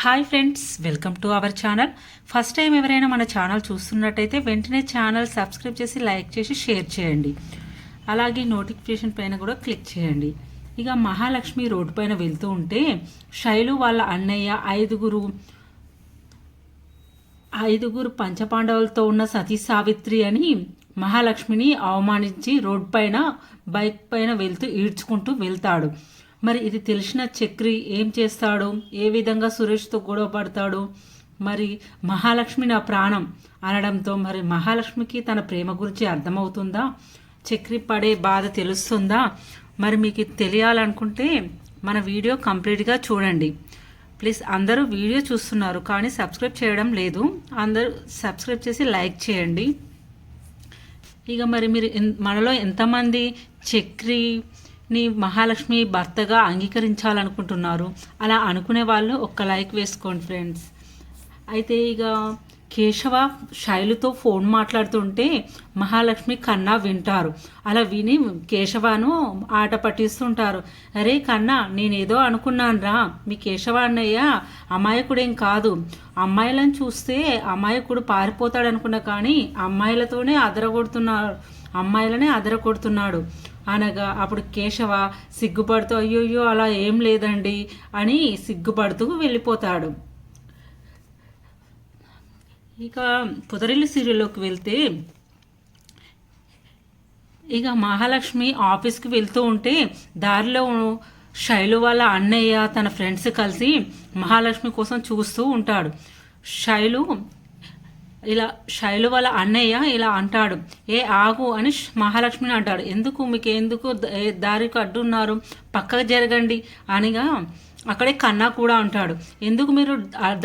Hi friends, welcome to our channel. First time ఎవరైనా మన channel చూస్తున్నట్టయితే వెంటనే ఛానల్ సబ్స్క్రైబ్ చేసి లైక్ చేసి షేర్ చేయండి. అలాగే నోటిఫికేషన్ పైన కూడా క్లిక్ చేయండి. ఇక మహాలక్ష్మి రోడ్డు పైన వెళ్తూ ఉంటే శైలు వాళ్ళ అన్నయ్య ఐదుగురు పంచపాండవులతో ఉన్న సతీ సావిత్రి అని మహాలక్ష్మిని అవమానించి రోడ్డు పైన బైక్ పైన వెళ్తూ ఈడ్చుకుంటూ వెళ్తాడు. మరి ఇది తెలిసిన చక్రి ఏం చేస్తాడు, ఏ విధంగా సురేష్తో గొడవ పడతాడు, మరి మహాలక్ష్మి నా ప్రాణం అనడంతో మరి మహాలక్ష్మికి తన ప్రేమ గురించి అర్థమవుతుందా, చక్రి పడే బాధ తెలుస్తుందా? మరి మీకు తెలియాలనుకుంటే మన వీడియో కంప్లీట్గా చూడండి. ప్లీజ్, అందరూ వీడియో చూస్తున్నారు కానీ సబ్స్క్రైబ్ చేయడం లేదు. అందరూ సబ్స్క్రైబ్ చేసి లైక్ చేయండి. ఇక మరి మీరు మనలో ఎంతమంది చక్రిని మహాలక్ష్మి భర్తగా అంగీకరించాలనుకుంటున్నారు? అలా అనుకునే వాళ్ళు ఒక్క లైక్ వేసుకోండి ఫ్రెండ్స్. అయితే ఇక కేశవ శైలుతో ఫోన్ మాట్లాడుతుంటే మహాలక్ష్మి కన్నా వింటారు. అలా విని కేశవను ఆట పట్టిస్తుంటారు. అరే కన్నా, నేనేదో అనుకున్నాను రా, మీ కేశవ అన్నయ్య అమాయకుడేం కాదు, అమ్మాయిలను చూస్తే అమాయకుడు పారిపోతాడు అనుకున్నా కానీ అమ్మాయిలనే అదరగొడుతున్నాడు అనగా అప్పుడు కేశవ సిగ్గుపడుతూ అయ్యోయ్యో అలా ఏం లేదండి అని సిగ్గుపడుతూ వెళ్ళిపోతాడు. ఇక పొదరిల్లు సీరియల్లోకి వెళ్తే ఇక మహాలక్ష్మి ఆఫీస్కి వెళ్తూ ఉంటే దారిలో శైలు వాళ్ళ అన్నయ్య తన ఫ్రెండ్స్ కలిసి మహాలక్ష్మి కోసం చూస్తూ ఉంటాడు. శైలు వాళ్ళ అన్నయ్య ఇలా అంటాడు, ఏ ఆగు అని మహాలక్ష్మిని అంటాడు. మీకెందుకు దారికి అడ్డున్నారు, పక్కకు జరగండి అనగా అక్కడే కన్నా కూడా అంటాడు, ఎందుకు మీరు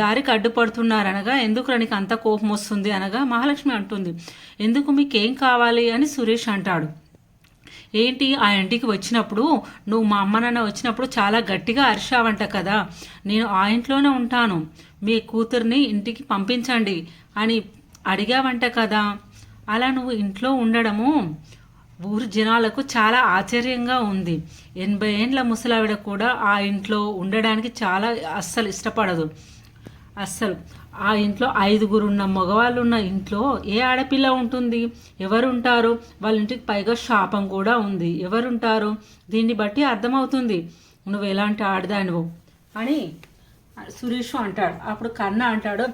దారికి అడ్డుపడుతున్నారు అనగా, ఎందుకు నీకు అంత కోపం వస్తుంది అనగా మహాలక్ష్మి అంటుంది, ఎందుకు మీకేం కావాలి అని సురేష్ అంటాడు. ఏంటి, ఆ ఇంటికి వచ్చినప్పుడు నువ్వు మా అమ్మ నాన్న వచ్చినప్పుడు చాలా గట్టిగా అరిచావంట కదా, నేను ఆ ఇంట్లోనే ఉంటాను, మీ కూతుర్ని ఇంటికి పంపించండి అని అడిగావంట కదా. అలా నువ్వు ఇంట్లో ఉండడము ఊరు జనాలకు చాలా ఆశ్చర్యంగా ఉంది. 80 ఏండ్ల ముసలావిడ కూడా ఆ ఇంట్లో ఉండడానికి అస్సలు ఇష్టపడదు. ఆ ఇంట్లో 5 ఉన్న మగవాళ్ళు ఉన్న ఇంట్లో ఏ ఆడపిల్ల ఉంటుంది? ఎవరుంటారు? వాళ్ళ ఇంటికి పైగా శాపం కూడా ఉంది. ఎవరుంటారు? దీన్ని బట్టి అర్థమవుతుంది నువ్వు ఎలాంటి ఆడదానివు అని సురేష్ అంటాడు. అప్పుడు కన్నా అంటాడు,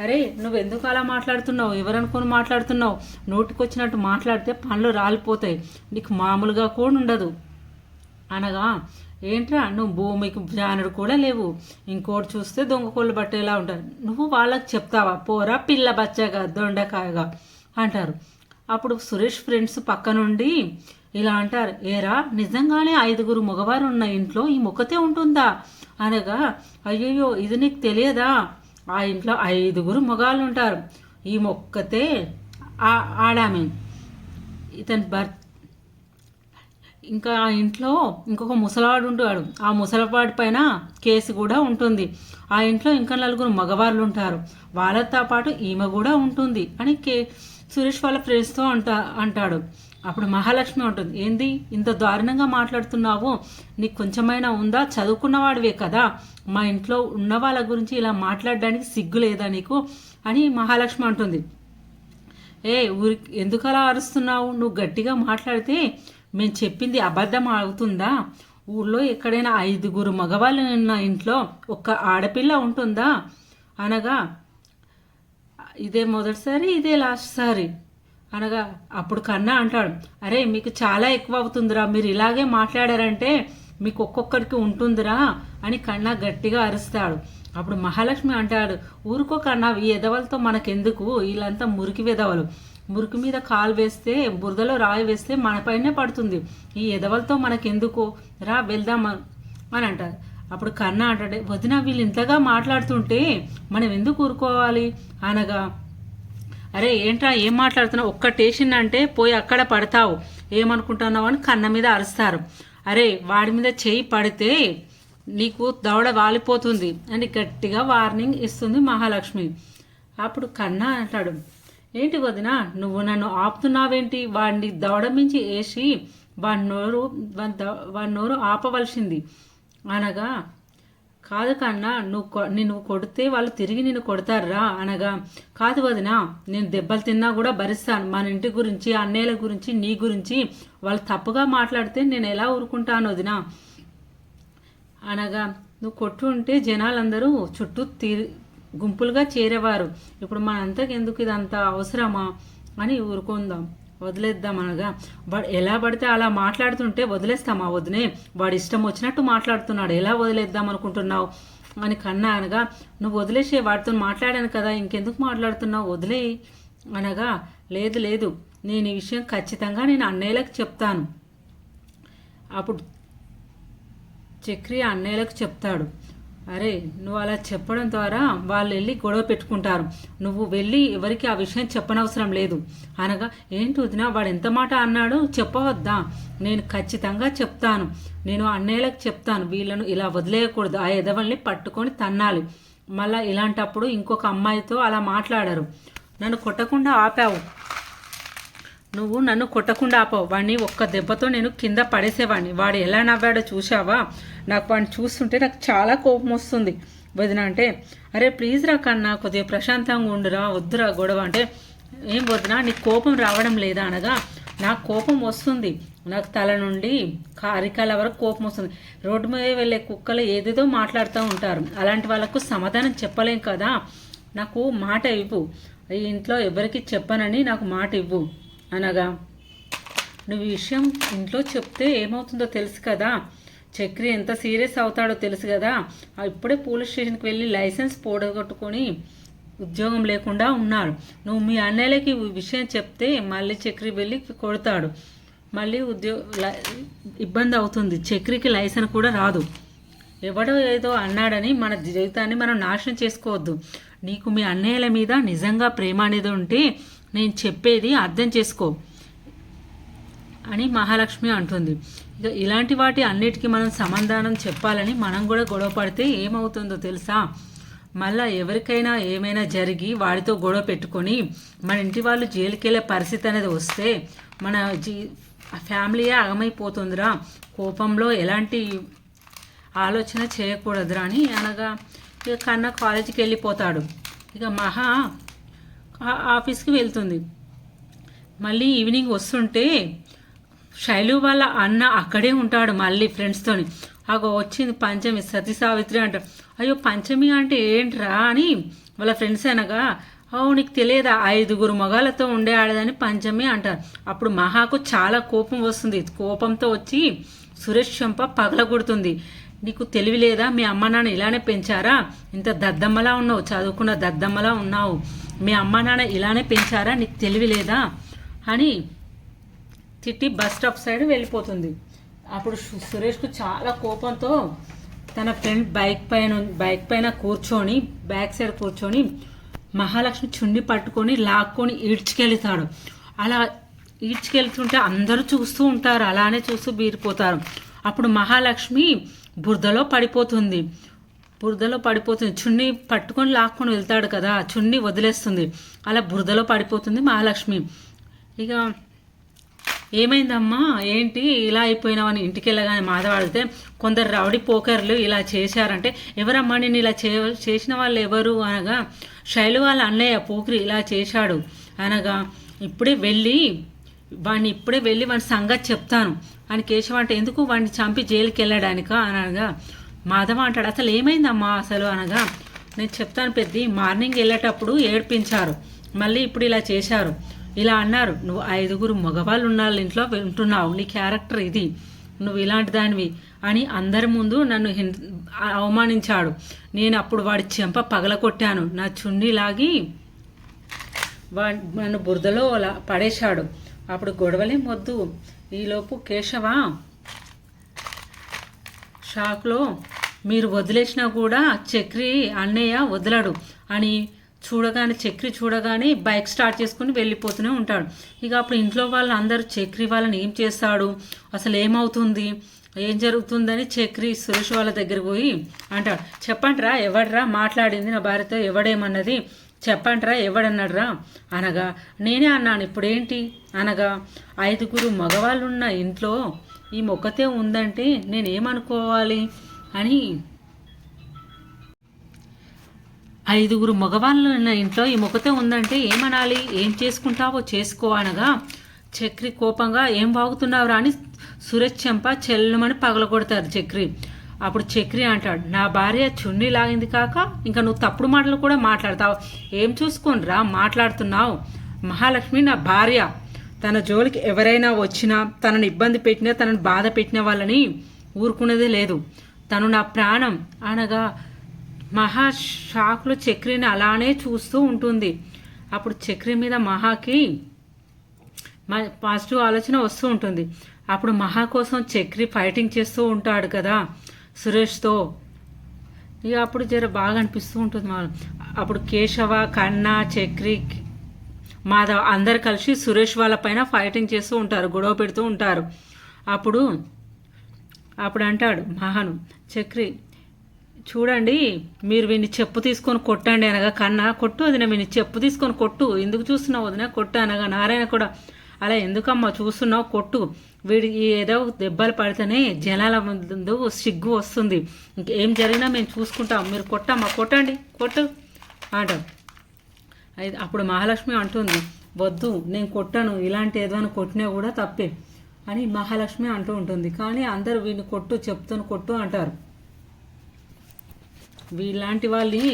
అరే నువ్వెందుకు అలా మాట్లాడుతున్నావు, ఎవరనుకొని మాట్లాడుతున్నావు, నోటికొచ్చినట్టు మాట్లాడితే పనులు రాలిపోతాయి, నీకు మామూలుగా కూడా ఉండదు అనగా, ఏంట్రా నువ్వు భూమికి జానుడు కూడా లేవు, ఇంకోటి చూస్తే దొంగ కోళ్ళు బట్టేలా ఉంటారు, నువ్వు వాళ్ళకి చెప్తావా, పోరా పిల్ల బచ్చగా దొండకాయగా అంటారు. అప్పుడు సురేష్ ఫ్రెండ్స్ పక్క నుండి ఇలా అంటారు, ఏరా నిజంగానే 5 మగవారు ఉన్న ఇంట్లో ఈ మొక్కతే ఉంటుందా అనగా, అయ్యయ్యో ఇది నీకు తెలియదా, ఆ ఇంట్లో 5 మగాళ్ళు ఉంటారు, ఈ మొక్కతే ఆడామె, ఇతని ఇంకా ఆ ఇంట్లో ఇంకొక ముసలాడు ఉంటాడు, ఆ ముసలవాడి పైన కేసు కూడా ఉంటుంది, ఆ ఇంట్లో ఇంకా 4 మగవాళ్ళు ఉంటారు, వాళ్ళతో పాటు ఈమె కూడా ఉంటుంది అని సురేష్ వాళ్ళ ఫ్రెండ్స్తో అంటాడు. అప్పుడు మహాలక్ష్మి ఉంటుంది, ఏంది ఇంత దారుణంగా మాట్లాడుతున్నావు, నీకు కొంచెమైనా ఉందా, చదువుకున్నవాడివే కదా, మా ఇంట్లో ఉన్న వాళ్ళ గురించి ఇలా మాట్లాడడానికి సిగ్గు లేదా నీకు అని మహాలక్ష్మి అంటుంది. ఊరికి ఎందుకు అలా అరుస్తున్నావు, నువ్వు గట్టిగా మాట్లాడితే మేము చెప్పింది అబద్ధం అవుతుందా, ఊళ్ళో ఎక్కడైనా 5 మగవాళ్ళు ఉన్న ఇంట్లో ఒక్క ఆడపిల్ల ఉంటుందా అనగా, ఇదే మొదటిసారి ఇదే లాస్ట్ సారి అనగా అప్పుడు కన్నా అంటాడు, అరే మీకు చాలా ఎక్కువ అవుతుందిరా, మీరు ఇలాగే మాట్లాడారంటే మీకు ఒక్కొక్కరికి ఉంటుందిరా అని కన్నా గట్టిగా అరుస్తాడు. అప్పుడు మహాలక్ష్మి అంటాడు, ఊరుకో కన్నా, ఈ ఎదవలతో మనకెందుకు, వీళ్ళంతా మురికి వెదవలు, మురికి మీద కాలు వేస్తే బురదలో రాయి వేస్తే మనపైనే పడుతుంది, ఈ ఎదవలతో మనకెందుకు, రా వెళ్దాం అని అంటారు. అప్పుడు కన్నా అంటాడు, వదిన వీళ్ళు ఇంతగా మాట్లాడుతుంటే మనం ఎందుకు ఊరుకోవాలి అనగా, అరే ఏంట్రా ఏం మాట్లాడుతున్నావు, ఒక్క టేషన్ అంటే పోయి అక్కడ పడతావు, ఏమనుకుంటున్నావు అని కన్న మీద అరుస్తారు. అరే వాడి మీద చేయి పడితే నీకు దవడ వాలిపోతుంది అని గట్టిగా వార్నింగ్ ఇస్తుంది మహాలక్ష్మి. అప్పుడు కన్నా అంటాడు, ఏంటి వదిన నువ్వు నన్ను ఆపుతున్నావేంటి, వాడిని దవడ మించి వేసి వాడి నోరు ఆపవలసింది అనగా కాదు కన్నా నిన్ను కొడితే వాళ్ళు తిరిగి నిన్ను కొడతారా అనగా, కాదు వదినా, నేను దెబ్బలు తిన్నా కూడా భరిస్తాను. మన ఇంటి గురించి, అన్నయ్యల గురించి, నీ గురించి వాళ్ళు తప్పుగా మాట్లాడితే నేను ఎలా ఊరుకుంటాను వదినా అనగా, నువ్వు కొట్టు ఉంటే జనాలందరూ చుట్టూ గుంపులుగా చేరేవారు. ఇప్పుడు మనంతకు ఎందుకు ఇదంతా అవసరమా అని ఊరుకుందాం, వదిలేద్దాం అనగా, వాడు ఎలా పడితే అలా మాట్లాడుతుంటే వదిలేస్తామా వదినే? వాడు ఇష్టం వచ్చినట్టు మాట్లాడుతున్నాడు, ఎలా వదిలేద్దాం అనుకుంటున్నావు అని కన్నా అనగా, నువ్వు వదిలేసే, వాడితో మాట్లాడాను కదా, ఇంకెందుకు మాట్లాడుతున్నావు, వదిలే అనగా, లేదు లేదు, నేను ఈ విషయం ఖచ్చితంగా నేను అన్నయ్యలకు చెప్తాను. అప్పుడు చక్రి అన్నయ్యలకు చెప్తాడు, అరే నువ్వు అలా చెప్పడం ద్వారా వాళ్ళు వెళ్ళి గొడవ పెట్టుకుంటారు, నువ్వు వెళ్ళి ఎవరికి ఆ విషయం చెప్పనవసరం లేదు అనగా, ఏంటి వదినా వాడు ఎంత మాట అన్నాడు, చెప్పవద్దా? నేను ఖచ్చితంగా చెప్తాను, నేను అన్నయ్యలకు చెప్తాను, వీళ్ళను ఇలా వదిలేయకూడదు, ఆ ఎదవల్ని పట్టుకొని తన్నాలి, మళ్ళీ ఇలాంటప్పుడు ఇంకొక అమ్మాయితో అలా మాట్లాడరు. నన్ను కొట్టకుండా ఆపావు, నువ్వు నన్ను కొట్టకుండా ఆపావు, వాడిని ఒక్క దెబ్బతో నేను కింద పడేసేవాడిని, వాడు ఎలా నవ్వాడో చూసావా? నాకు వాడిని చూస్తుంటే నాకు చాలా కోపం వస్తుంది వదిన అంటే, అరే ప్లీజ్ రా కన్నా, కొద్దిగా ప్రశాంతంగా ఉండురా, వద్దురా గొడవ అంటే, ఏం వదినా నీకు కోపం రావడం లేదా అనగా, నాకు కోపం వస్తుంది, నాకు తల నుండి అరికాల వరకు కోపం వస్తుంది. రోడ్డు మీద వెళ్ళే కుక్కలు ఏదేదో మాట్లాడుతూ ఉంటారు, అలాంటి వాళ్ళకు సమాధానం చెప్పలేం కదా, నాకు మాట ఇవ్వు, ఈ ఇంట్లో ఎవరికి చెప్పనని నాకు మాట ఇవ్వు అనగా, నువ్వు ఈ విషయం ఇంట్లో చెప్తే ఏమవుతుందో తెలుసు కదా, చక్రి ఎంత సీరియస్ అవుతాడో తెలుసు కదా, ఇప్పుడే పోలీస్ స్టేషన్కి వెళ్ళి లైసెన్స్ పోడగొట్టుకొని ఉద్యోగం లేకుండా ఉన్నాడు, నువ్వు మీ అన్నయ్యలకి ఈ విషయం చెప్తే మళ్ళీ చక్రి వెళ్ళి కొడతాడు, మళ్ళీ ఇబ్బంది అవుతుంది, చక్రికి లైసెన్స్ కూడా రాదు, ఎవడో ఏదో అన్నాడని మన జీవితాన్ని మనం నాశనం చేసుకోవద్దు, నీకు మీ అన్నయ్యల మీద నిజంగా ప్రేమ అనేది ఉంటే నేను చెప్పేది అర్థం చేసుకో అని మహాలక్ష్మి అంటుంది. ఇక ఇలాంటి వాటి అన్నిటికీ మనం సమాధానం చెప్పాలని మనం కూడా గొడవ పడితే ఏమవుతుందో తెలుసా, మళ్ళీ ఎవరికైనా ఏమైనా జరిగి వాడితో గొడవ పెట్టుకొని మన ఇంటి వాళ్ళు జైలుకి వెళ్ళే పరిస్థితి అనేది వస్తే మన ఫ్యామిలీయే అగమైపోతుందిరా, కోపంలో ఎలాంటి ఆలోచన చేయకూడదురా అని అనగా, ఇక కన్నా కాలేజీకి వెళ్ళిపోతాడు. ఇక మహా ఆఫీస్కి వెళ్తుంది. మళ్ళీ ఈవినింగ్ వస్తుంటే శైలు వాళ్ళ అన్న అక్కడే ఉంటాడు మళ్ళీ ఫ్రెండ్స్తోని. అగో వచ్చింది పంచమి, సతీ సావిత్రి అంటారు. అయ్యో పంచమి అంటే ఏంట్రా అని వాళ్ళ ఫ్రెండ్స్ అనగా, నీకు తెలియదా 5 మగాళ్ళతో ఉండే ఆడదని పంచమి అంటారు. అప్పుడు మహాకు చాలా కోపం వస్తుంది. కోపంతో వచ్చి సురేష్ చెంప పగలగొడుతుంది. నీకు తెలివి లేదా? మీ అమ్మ నాన్న ఇలానే పెంచారా? ఇంత దద్దమ్మలా ఉన్నావు, చదువుకున్న దద్దమ్మలా ఉన్నావు, మీ అమ్మ నాన్న ఇలానే పెంచారా? నీకు తెలివి లేదా అని తిట్టి బస్ స్టాప్ సైడ్ వెళ్ళిపోతుంది. అప్పుడు సురేష్కు చాలా కోపంతో తన ఫ్రెండ్ బైక్ పైన కూర్చొని బ్యాక్ సైడ్ కూర్చొని మహాలక్ష్మి చున్ని పట్టుకొని లాక్కొని ఈడ్చుకెళ్తాడు. అలా ఈడ్చుకెళ్తుంటే అందరూ చూస్తూ ఉంటారు, అలానే చూస్తూ బీరిపోతారు. అప్పుడు మహాలక్ష్మి బురదలో పడిపోతుంది. చున్ని పట్టుకొని లాక్కొని వెళ్తాడు కదా, చున్ని వదిలేస్తుంది, అలా బురదలో పడిపోతుంది మహాలక్ష్మి. ఇక ఏమైందమ్మా, ఏంటి ఇలా అయిపోయినావని ఇంటికి వెళ్ళగానే మాధవ అడిగితే, కొందరు రౌడీ పోకర్లు ఇలా చేశారంటే, ఎవరమ్మా నేను ఇలా చేసిన వాళ్ళు ఎవరు అనగా, శైలు వాళ్ళ అన్నయ్య పోకరి ఇలా చేశాడు అనగా, ఇప్పుడే వెళ్ళి వాడి సంగతి చెప్తాను అని కేశవ అంటే, ఎందుకు వాడిని చంపి జైలుకి వెళ్ళడానిక అనగా, మాధవ అంటాడు అసలు ఏమైందమ్మా అసలు అనగా, నేను చెప్తాను పెద్ది, మార్నింగ్ వెళ్ళేటప్పుడు ఏడ్పించారు, మళ్ళీ ఇప్పుడు ఇలా చేశారు, ఇలా అన్నారు, నువ్వు 5 మగవాళ్ళు ఉన్న ఇంట్లో ఉంటున్నావు, నీ క్యారెక్టర్ ఇది, నువ్వు ఇలాంటి దానివి అని అందరి ముందు నన్ను అవమానించాడు. నేను అప్పుడు వాడి చెంప పగలకొట్టాను, నా చున్నీ లాగి నన్ను బురదలో అలా పడేశాడు. అప్పుడు గొడవలేం వద్దు. ఈలోపు కేశవ షాక్లో, మీరు వదిలేసినా కూడా చక్రి అన్నయ్య వదలడు అని చక్రి చూడగానే బైక్ స్టార్ట్ చేసుకుని వెళ్ళిపోతూనే ఉంటాడు. ఇక అప్పుడు ఇంట్లో వాళ్ళు అందరూ చక్రి వాళ్ళని ఏం చేస్తాడు, అసలు ఏమవుతుంది, ఏం జరుగుతుందని చక్రి సురేష్ వాళ్ళ దగ్గరికి పోయి అంటాడు, చెప్పండిరా ఎవడరా మాట్లాడింది నా భార్యతో, ఎవడేమన్నది చెప్పండిరా ఎవడన్నాడురా అనగా, నేనే అన్నాను ఇప్పుడేంటి అనగా, 5 మగవాళ్ళున్న ఇంట్లో ఈ మొక్కతే ఉందంటే నేనేమనుకోవాలి అని ఐదుగురు మగవాళ్ళు ఉన్న ఇంట్లో ఈ మొక్కతే ఉందంటే ఏమనాలి, ఏం చేసుకుంటావో చేసుకో అనగా చక్రి కోపంగా ఏం వాగుతున్నావురా అని సురేష్ చెంప చెల్లుమని పగలగొడతారు చక్రి. అప్పుడు చక్రి అంటాడు, నా భార్య చున్నీ లాగింది కాక ఇంకా నువ్వు తప్పుడు మాటలు కూడా మాట్లాడతావు, ఏం చూసుకోనిరా మాట్లాడుతున్నావు, మహాలక్ష్మి నా భార్య, తన జోలికి ఎవరైనా వచ్చినా తనను ఇబ్బంది పెట్టినా తనను బాధ పెట్టిన వాళ్ళని ఊరుకునేదే లేదు, తను నా ప్రాణం అనగా మహా షాక్లో చక్రిని అలానే చూస్తూ ఉంటుంది. అప్పుడు చక్రి మీద మహాకి పాజిటివ్ ఆలోచన వస్తూ ఉంటుంది. అప్పుడు మహా కోసం చక్రి ఫైటింగ్ చేస్తూ ఉంటాడు కదా సురేష్తో. ఇక అప్పుడు జర బాగా అనిపిస్తూ ఉంటుంది. అప్పుడు కేశవ, కన్నా, చక్రి, మాధవ్ అందరు కలిసి సురేష్ వాళ్ళ పైన ఫైటింగ్ చేస్తూ ఉంటారు, గొడవ పెడుతూ ఉంటారు. అప్పుడు అంటాడు మహాను, చక్రి చూడండి మీరు వీడిని చెప్పు తీసుకొని కొట్టండి అనగా కన్నా కొట్టు వదిన, వీడిని చెప్పు తీసుకొని కొట్టు, ఎందుకు చూస్తున్నావు వదిన కొట్టు అనగా నారాయణ కూడా అలా ఎందుకమ్మా చూస్తున్నావు కొట్టు, వీడికి ఏదో దెబ్బలు పడితేనే జనాల ముందు సిగ్గు వస్తుంది, ఇంకేం జరిగినా మేము చూసుకుంటాం, మీరు కొట్టమ్మా కొట్టండి కొట్టు అంటాం. అప్పుడు మహాలక్ష్మి అంటుంది, వద్దు నేను కొట్టను, ఇలాంటి ఏదైనా కొట్టినా కూడా తప్పే అని మహాలక్ష్మి అంటూ ఉంటుంది. కానీ అందరూ వీడిని కొట్టు చెప్తాను కొట్టు అంటారు. వీళ్ళంటి వాళ్ళని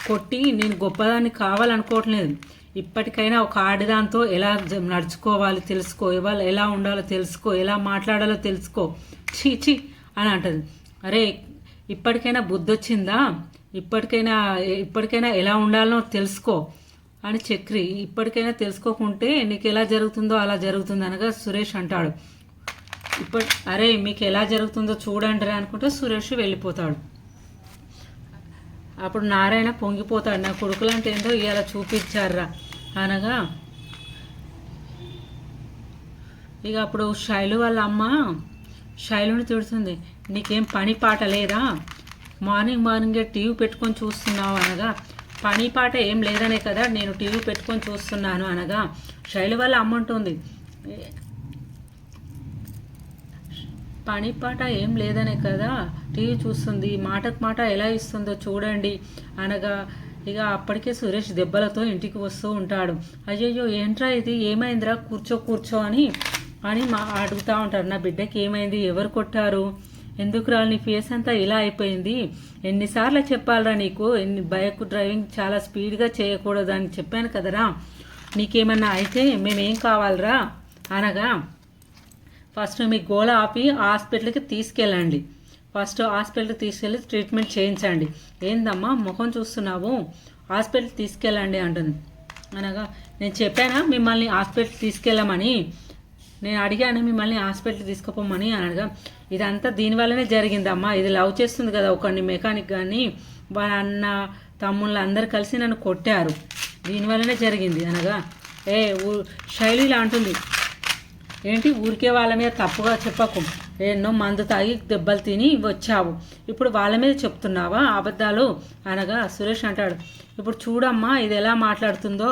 కొట్టి నేను గొప్పదాన్ని కావాలనుకోవట్లేదు, ఇప్పటికైనా ఒక ఆడదాంతో ఎలా నడుచుకోవాలి తెలుసుకో, ఇవాళ ఎలా ఉండాలో తెలుసుకో, ఎలా మాట్లాడాలో తెలుసుకో, చీ అని అంటది. అరే ఇప్పటికైనా బుద్ధి వచ్చిందా, ఇప్పటికైనా ఎలా ఉండాలో తెలుసుకో అని చక్రి, ఇప్పటికైనా తెలుసుకోకుంటే నీకు ఎలా జరుగుతుందో అలా జరుగుతుంది అనగా సురేష్ అంటాడు. అరే మీకు ఎలా జరుగుతుందో చూడండి అనుకుంటే సురేష్ వెళ్ళిపోతాడు. అప్పుడు నారాయణ పొంగిపోతాడు, నా కొడుకులంటే ఏంటో ఇలా చూపించారా అనగా ఇక అప్పుడు శైలు వాళ్ళ అమ్మ శైలుని తిడుతుంది, నీకేం పని పాట లేదా, మార్నింగే టీవీ పెట్టుకొని చూస్తున్నావు అనగా పని పాట ఏం లేదనే కదా నేను టీవీ పెట్టుకొని చూస్తున్నాను అనగా శైలు వాళ్ళ అమ్మ ఉంటుంది, పని పాట ఏం లేదనే కదా టీవీ చూస్తుంది, మాటకు మాట ఎలా ఇస్తుందో చూడండి అనగా ఇక అప్పటికే సురేష్ దెబ్బలతో ఇంటికి వస్తూ ఉంటాడు. అయ్యయ్యో ఏంట్రా ఇది, ఏమైందిరా, కూర్చో అని అడుగుతూ ఉంటారు, నా బిడ్డకి ఏమైంది, ఎవరు కొట్టారు, ఎందుకు రా నీ ఫేస్ అంతా ఇలా అయిపోయింది, ఎన్నిసార్లు చెప్పాలరా నీకు, బైక్ డ్రైవింగ్ చాలా స్పీడ్గా చేయకూడదు అని చెప్పాను కదరా, నీకేమన్నా అయితే మేమేం కావాలరా అనగా ఫస్ట్ మీ గోళ ఆపి హాస్పిటల్కి తీసుకెళ్ళండి, ఫస్ట్ హాస్పిటల్కి తీసుకెళ్ళి ట్రీట్మెంట్ చేయించండి, ఏందమ్మా ముఖం చూస్తున్నావు, హాస్పిటల్కి తీసుకెళ్ళండి అంటుంది. అనగా నేను చెప్పానా మిమ్మల్ని హాస్పిటల్కి తీసుకెళ్ళమని, నేను అడిగాను మిమ్మల్ని హాస్పిటల్కి తీసుకుపోమని అనగా ఇదంతా దీనివల్లనే జరిగిందమ్మా, ఇది లవ్ చేస్తుంది కదా ఒకరిని మెకానిక్ కానీ వాళ్ళ అన్న తమ్ముళ్ళు అందరు కలిసి నన్ను కొట్టారు, దీనివల్లనే జరిగింది అనగా శైలి ఇలా అంటుంది, ఏంటి ఊరికే వాళ్ళ మీద తప్పుగా చెప్పకు, ఎన్నో మందు తాగి దెబ్బలు తిని వచ్చావు, ఇప్పుడు వాళ్ళ మీద చెప్తున్నావా అబద్ధాలు అనగా సురేష్ అంటాడు, ఇప్పుడు చూడమ్మా ఇది ఎలా మాట్లాడుతుందో,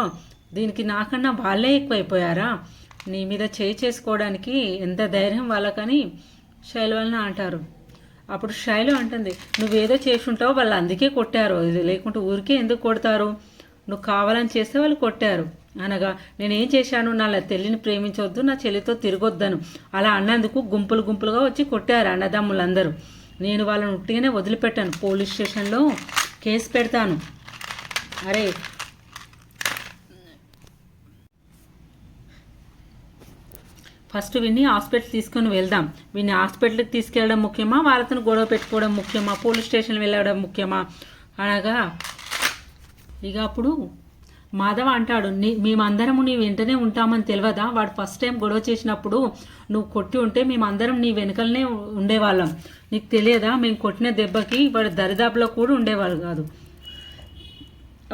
దీనికి నాకన్నా వాళ్ళే ఎక్కువైపోయారా, నీ మీద చేయి చేసుకోవడానికి ఎంత ధైర్యం వాళ్ళకని శైలు వాళ్ళని అంటారు. అప్పుడు శైలు అంటుంది, నువ్వేదో చేసి ఉంటావు వాళ్ళు అందుకే కొట్టారు, లేకుంటే ఊరికే ఎందుకు కొడతారు, నువ్వు కావాలని చేస్తే వాళ్ళు కొట్టారు అనగా నేనేం చేశాను, నా చెల్లిని ప్రేమించవద్దు, నా చెల్లితో తిరగొద్దను అలా అన్నందుకు గుంపులుగా వచ్చి కొట్టారు అన్నదమ్ములందరూ, నేను వాళ్ళని ఉట్టిగానే వదిలిపెట్టాను, పోలీస్ స్టేషన్లో కేసు పెడతాను. అరే ఫస్ట్ వీడిని హాస్పిటల్ తీసుకొని వెళ్దాం, వీడిని హాస్పిటల్కి తీసుకెళ్ళడం ముఖ్యమా, వాళ్ళతో గొడవ పెట్టుకోవడం ముఖ్యమా, పోలీస్ స్టేషన్ వెళ్ళడం ముఖ్యమా అనగా ఇక అప్పుడు మాధవ అంటాడు, మేమందరము నీ వెంటనే ఉంటామని తెలియదా, వాడు ఫస్ట్ టైం గొడవ చేసినప్పుడు నువ్వు కొట్టి ఉంటే మేమందరం నీ వెనకలనే ఉండేవాళ్ళం, నీకు తెలియదా మేము కొట్టిన దెబ్బకి వాడు దరిదాపులో కూడా ఉండేవాళ్ళు కాదు.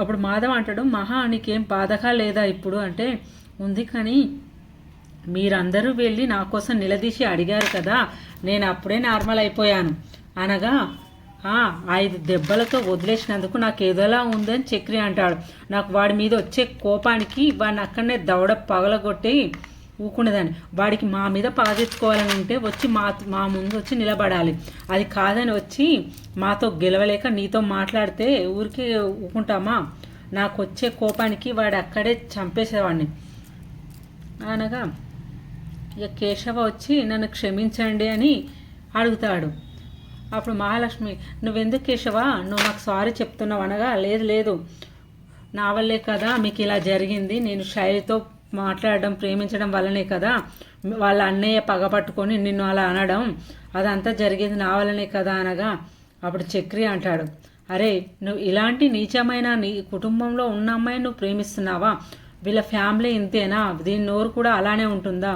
అప్పుడు మాధవ అంటాడు, మహా నీకేం బాధగా లేదా ఇప్పుడు అంటే ఉంది, కానీ మీరందరూ వెళ్ళి నా కోసం నిలదీసి అడిగారు కదా నేను అప్పుడే నార్మల్ అయిపోయాను అనగా 5 దెబ్బలతో వదిలేసినందుకు నాకు ఏదోలా ఉందని చక్రి అంటాడు. నాకు వాడి మీద వచ్చే కోపానికి వాడిని అక్కడనే దవడ పగలగొట్టి ఊకునేదాన్ని. వాడికి మా మీద పగ తెచ్చుకోవాలని ఉంటే వచ్చి మా ముందు వచ్చి నిలబడాలి. అది కాదని వచ్చి మాతో గెలవలేక నీతో మాట్లాడితే ఊరికే ఊకుంటామా? నాకు వచ్చే కోపానికి వాడు అక్కడే చంపేసేవాడిని అనగా ఇక కేశవ వచ్చి నన్ను క్షమించండి అని అడుగుతాడు. అప్పుడు మహాలక్ష్మి, నువ్వెందుకు కేశవ నువ్వు నాకు సారీ చెప్తున్నావు అనగా, లేదు లేదు నా వల్లే కదా మీకు ఇలా జరిగింది, నేను శైలితో మాట్లాడడం ప్రేమించడం వల్లనే కదా వాళ్ళ అన్నయ్య పగపట్టుకొని నిన్ను అలా అనడం, అదంతా జరిగేది నా వల్లనే కదా అనగా, అప్పుడు చక్రి అంటాడు, అరే నువ్వు ఇలాంటి నీచమైన నీ కుటుంబంలో ఉన్న అమ్మాయిని నువ్వు ప్రేమిస్తున్నావా? వీళ్ళ ఫ్యామిలీ ఇంతేనా? దీని నోరు కూడా అలానే ఉంటుందా?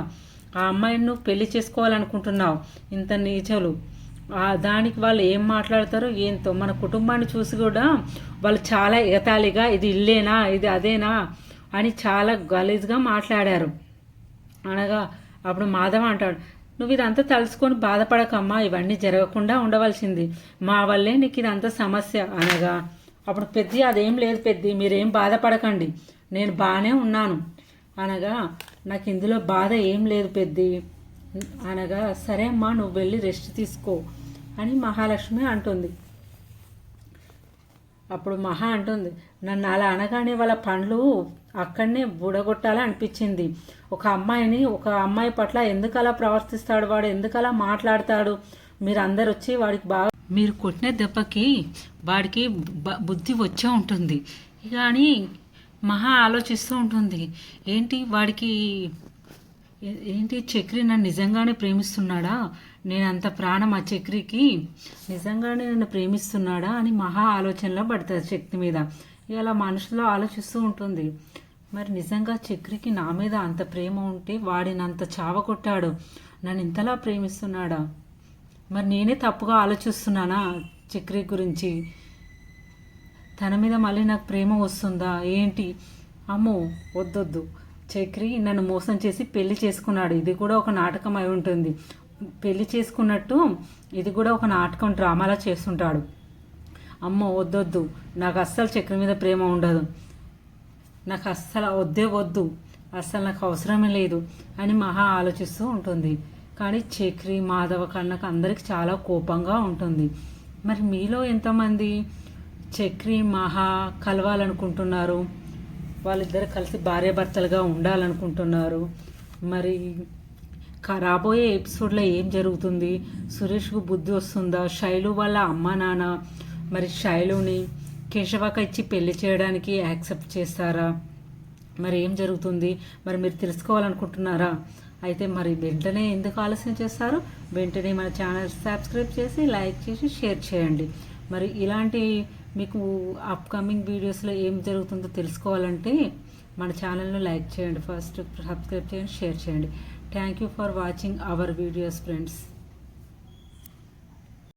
ఆ అమ్మాయిని నువ్వు పెళ్లి చేసుకోవాలనుకుంటున్నావు, ఇంత నీచలు. దానికి వాళ్ళు ఏం మాట్లాడతారో ఏంతో. మన కుటుంబాన్ని చూసి కూడా వాళ్ళు చాలా ఎగతాళిగా ఇది ఇల్లేనా ఇది అదేనా అని చాలా గలీజ్గా మాట్లాడారు అనగా, అప్పుడు మాధవ అంటాడు, నువ్వు ఇదంతా తలుచుకొని బాధపడకమ్మా, ఇవన్నీ జరగకుండా ఉండవలసింది, మా వల్లే నీకు ఇదంతా సమస్య అనగా, అప్పుడు పెద్ద అదేం లేదు పెద్ద, మీరేం బాధపడకండి, నేను బాగానే ఉన్నాను అనగా, నాకు ఇందులో బాధ ఏం లేదు పెద్ద అనగా, సరే అమ్మా నువ్వు వెళ్ళి రెస్ట్ తీసుకో అని మహాలక్ష్మి అంటుంది. అప్పుడు మహా అంటుంది, నన్ను అలా అనగానే వాళ్ళ పండ్లు అక్కడనే బుడగొట్టాలని అనిపించింది. ఒక అమ్మాయి పట్ల ఎందుకు అలా ప్రవర్తిస్తాడు వాడు, ఎందుకు అలా మాట్లాడతాడు, మీరు అందరు వచ్చి వాడికి బాగా మీరు కొట్టిన దెబ్బకి వాడికి బుద్ధి వచ్చే ఉంటుంది కానీ మహా ఆలోచిస్తూ ఉంటుంది, ఏంటి చక్రి నన్ను నిజంగానే ప్రేమిస్తున్నాడా, నేను అంత ప్రాణం ఆ చక్రికి, నిజంగానే నన్ను ప్రేమిస్తున్నాడా అని మహా ఆలోచనలో పడుతుంది శక్తి మీద. ఇలా మనసులో ఆలోచిస్తూ ఉంటుంది, మరి నిజంగా చక్రికి నా మీద అంత ప్రేమ ఉంటే వాడిని అంత చావ కొట్టాడు, నన్ను ఇంతలా ప్రేమిస్తున్నాడా, మరి నేనే తప్పుగా ఆలోచిస్తున్నానా చక్రి గురించి, తన మీద మళ్ళీ నాకు ప్రేమ వస్తుందా ఏంటి? అమ్మో వద్దొద్దు, చక్రి నన్ను మోసం చేసి పెళ్లి చేసుకున్నాడు, ఇది కూడా ఒక నాటకం అయి ఉంటుంది, పెళ్లి చేసుకున్నట్టు ఇది కూడా ఒక నాటకం డ్రామాలా చేస్తుంటాడు, అమ్మో వద్దొద్దు, నాకు అస్సలు చక్రి మీద ప్రేమ ఉండదు, నాకు అస్సలు వద్దు, అస్సలు నాకు అవసరమే లేదు అని మహా ఆలోచిస్తూ ఉంటుంది. కానీ చక్రి మాధవ కన్నకు అందరికి చాలా కోపంగా ఉంటుంది. మరి మీలో ఎంతమంది చక్రి మహా కలవాలనుకుంటున్నారు, వాళ్ళిద్దరు కలిసి భార్యాభర్తలుగా ఉండాలనుకుంటున్నారు? మరి రాబోయే ఎపిసోడ్లో ఏం జరుగుతుంది? సురేష్కు బుద్ధి వస్తుందా? శైలు వాళ్ళ అమ్మ నాన్న మరి శైలుని కేశవక ఇచ్చి పెళ్లి చేయడానికి యాక్సెప్ట్ చేస్తారా? మరి ఏం జరుగుతుంది? మరి మీరు తెలుసుకోవాలనుకుంటున్నారా? అయితే మరి వెంటనే ఎందుకు ఆలస్యం చేస్తారు? వెంటనే మన ఛానల్ సబ్స్క్రైబ్ చేసి లైక్ చేసి షేర్ చేయండి. మరి ఇలాంటి మీకు అప్కమింగ్ వీడియోస్లో ఏం జరుగుతుందో తెలుసుకోవాలంటే మన ఛానల్ను లైక్ చేయండి, ఫస్ట్ సబ్స్క్రైబ్ చేయండి, షేర్ చేయండి. Thank you for watching our videos friends.